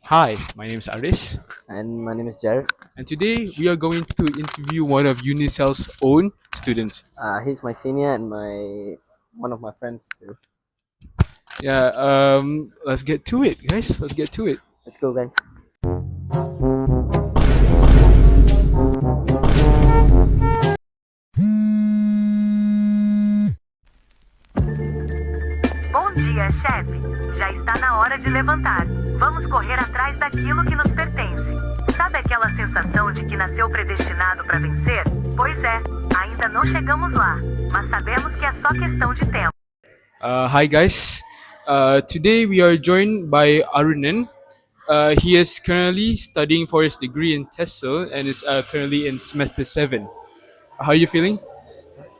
Hi, my name is Aris, And my name is Jared. and today we are going to interview one of Unicel's own students. He's my senior and my one of my friends too. Yeah, let's get to it, guys. Let's get to it. Let's go, guys. Bom dia, chefe. Já está na hora de levantar. Vamos correr atrás daquilo que nos pertence. Sabe aquela sensação de que nasceu predestinado para vencer? Pois é, ainda não chegamos lá, mas sabemos que é só questão de tempo. Hi, guys. Today we are joined by Arunan. He is currently studying for his degree in TESL and is currently in semester 7. How are you feeling?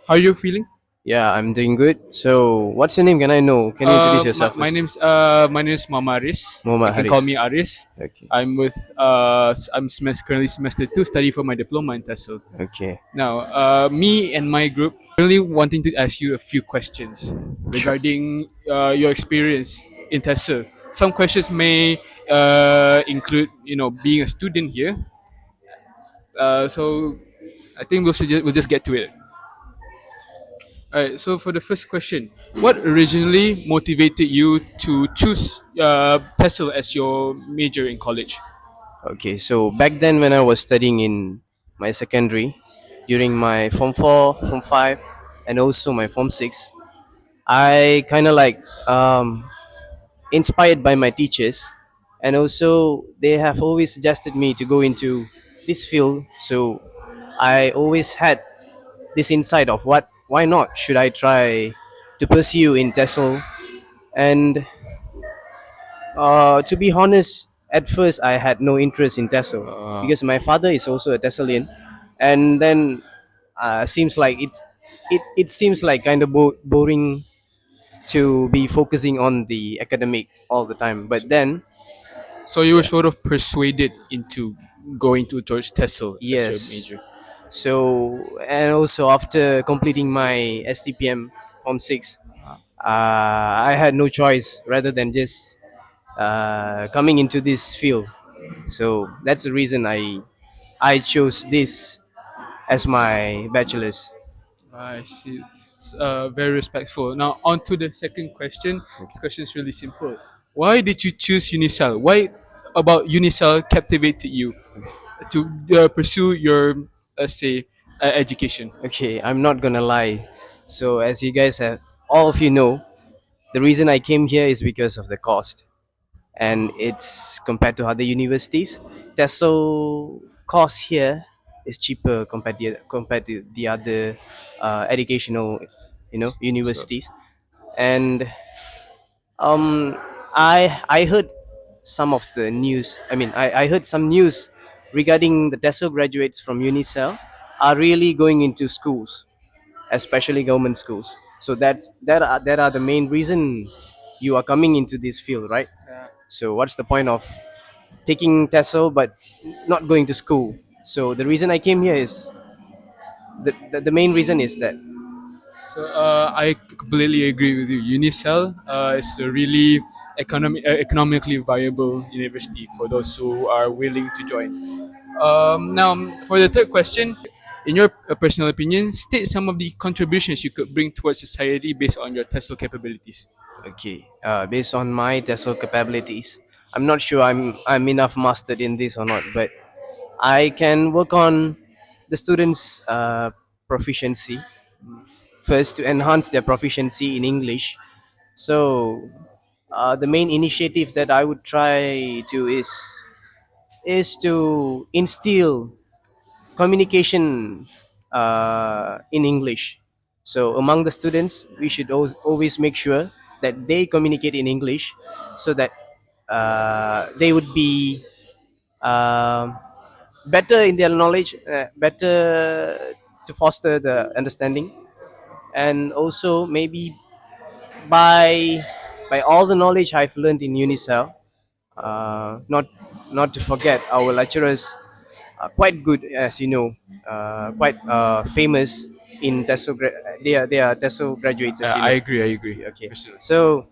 How are you feeling? Yeah, I'm doing good. So, what's your name? Can I know? Can you introduce My, yourself my first? name's Mama Aris. You Muhammad can call Haris. me Aris. Okay. I'm currently semester 2, study for my diploma in TESL. Okay. Now, me and my group really wanting to ask you a few questions Sure. regarding your experience in TESL. Some questions may include, being a student here. So I think we'll just get to it. All right. So for the first question, what originally motivated you to choose TESL as your major in college? Okay. So back then, when I was studying in my secondary, during my Form 4, Form 5, and also my Form 6, I kind of like inspired by my teachers, and also they have always suggested me to go into this field. So I always had this insight of why not should I try to pursue in TESOL. And to be honest, at first I had no interest in TESOL because my father is also a TESOLian, and then seems like it seems like kind of boring to be focusing on the academic all the time. But then, So you were yeah, sort of persuaded into going towards TESL as your yes. major. So, and also after completing my STPM Form 6, I had no choice rather than just coming into this field. So that's the reason I chose this as my bachelor's. I see. It's very respectful. Now, on to the second question. This question is really simple. Why did you choose Unicel? Why about Unicel captivated you to pursue your, let's say, education? Okay, I'm not gonna lie. So as you guys have, all of you know, the reason I came here is because of the cost, and it's compared to other universities. TESOL cost here is cheaper compared to the other educational, So, universities. And um, I heard some of the news. I mean, I heard some news regarding the TESOL graduates from Unicel are really going into schools, especially government schools. So that are the main reason you are coming into this field, right? So what's the point of taking TESOL but not going to school? So the reason I came here is the main reason is that. I completely agree with you. Unicel is a really economically viable university for those who are willing to join. Now, for the third question, in your personal opinion, state some of the contributions you could bring towards society based on your TESOL capabilities. Okay, based on my TESOL capabilities, I'm not sure I'm enough mastered in this or not, but I can work on the students' proficiency first to enhance their proficiency in English. So the main initiative that I would try to is to instill communication in English. So among the students, we should always make sure that they communicate in English, so that they would be um better in their knowledge, better to foster the understanding, and also maybe by all the knowledge I've learned in Unicel, not to forget our lecturers are quite good, as you know, quite famous in TESOL. They are TESOL graduates, as you I know. agree. I agree. Okay, Personally. so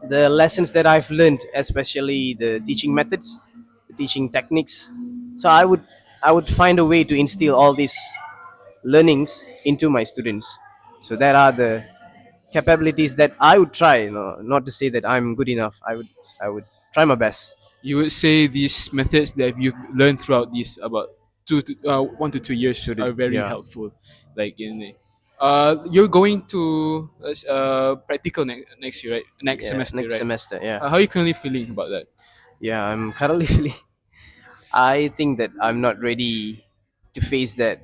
the lessons that I've learned, especially the teaching methods, the teaching techniques. So I would find a way to instill all these learnings into my students. So that are the capabilities that I would try. Not to say that I'm good enough. I would try my best. You would say these methods that you've learned throughout these about 1 to 2 years are Student, very yeah, helpful. Like you're going to practical next year, right? Next yeah. semester, Next right? semester, yeah, How are you currently feeling about that? yeah. I'm currently. I think that I'm not ready to face that.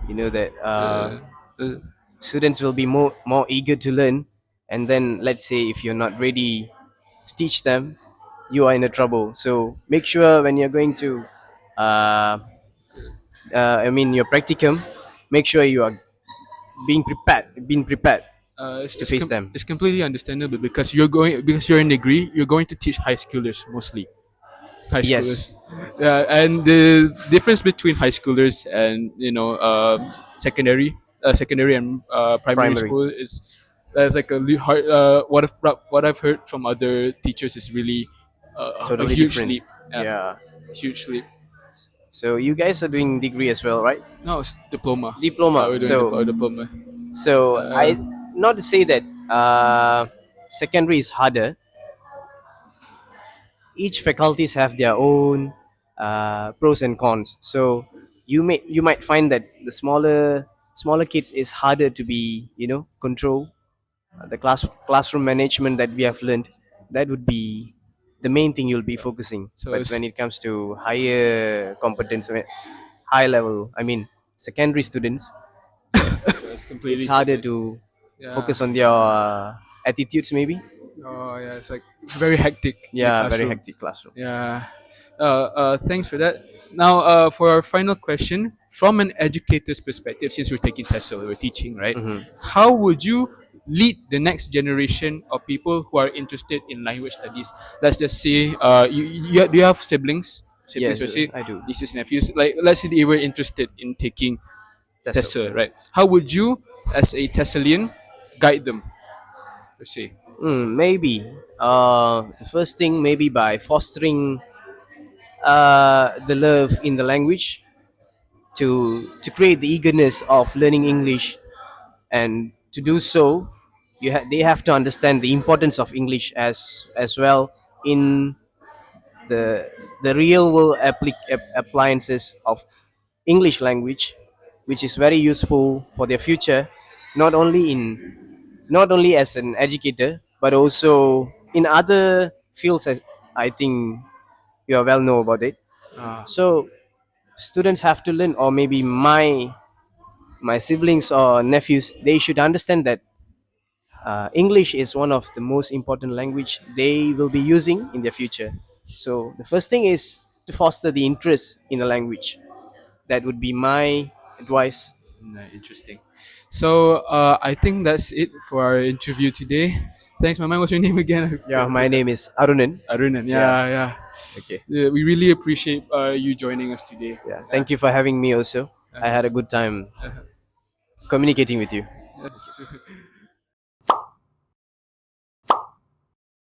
That Uh, uh, students will be more eager to learn, and then let's say if you're not ready to teach them, you are in a trouble. So make sure when you're going to, uh, your practicum, make sure you are being prepared to face them. it's completely understandable because you're in degree. You're going to teach high schoolers mostly. High schoolers. Yes, And the difference between high schoolers and secondary and primary primary, school is there's like hard. What I've heard from other teachers is really a totally huge different. leap. Yeah, Yeah. huge leap. So you guys are doing degree as well, right? No, it's diploma. Diploma. We're doing So diploma. so Uh, I not to say that secondary is harder. Each faculties have their own pros and cons. So you might find that the smaller kids is harder to be control. The classroom management that we have learned, that would be the main thing you'll be focusing. so But when it comes to higher competence, high level, secondary students, it's it's completely harder separate. to Yeah. focus on their attitudes maybe. Oh yeah, it's like very hectic in the Yeah, very classroom. hectic classroom. Yeah. Thanks for that. Now, for our final question, from an educator's perspective, since we're taking TESL, we're teaching, right? How would you lead the next generation of people who are interested in language studies? Let's just say, do you have siblings? Siblings, Yes, let's say, I do. nieces, nephews. Like, let's say they were interested in taking TESL. TESL, right? How would you, as a TESLian, guide them, per se? Maybe the first thing, maybe by fostering the love in the language, to create the eagerness of learning English. And to do so, they have to understand the importance of English as well in the real world appliances of English language, which is very useful for their future, not only in not only as an educator but also in other fields. As I think you are well know about it. Ah, So students have to learn, or maybe my siblings or nephews, they should understand that English is one of the most important language they will be using in their future. So the first thing is to foster the interest in the language. That would be my advice. interesting. So I think that's it for our interview today. Thanks, my man. What's your name again? Yeah, I my forgot. name is Arunan. Arunan. Yeah. Yeah, yeah. Okay. We really appreciate you joining us today. Yeah. Yeah. Thank you for having me also. I had a good time communicating with you.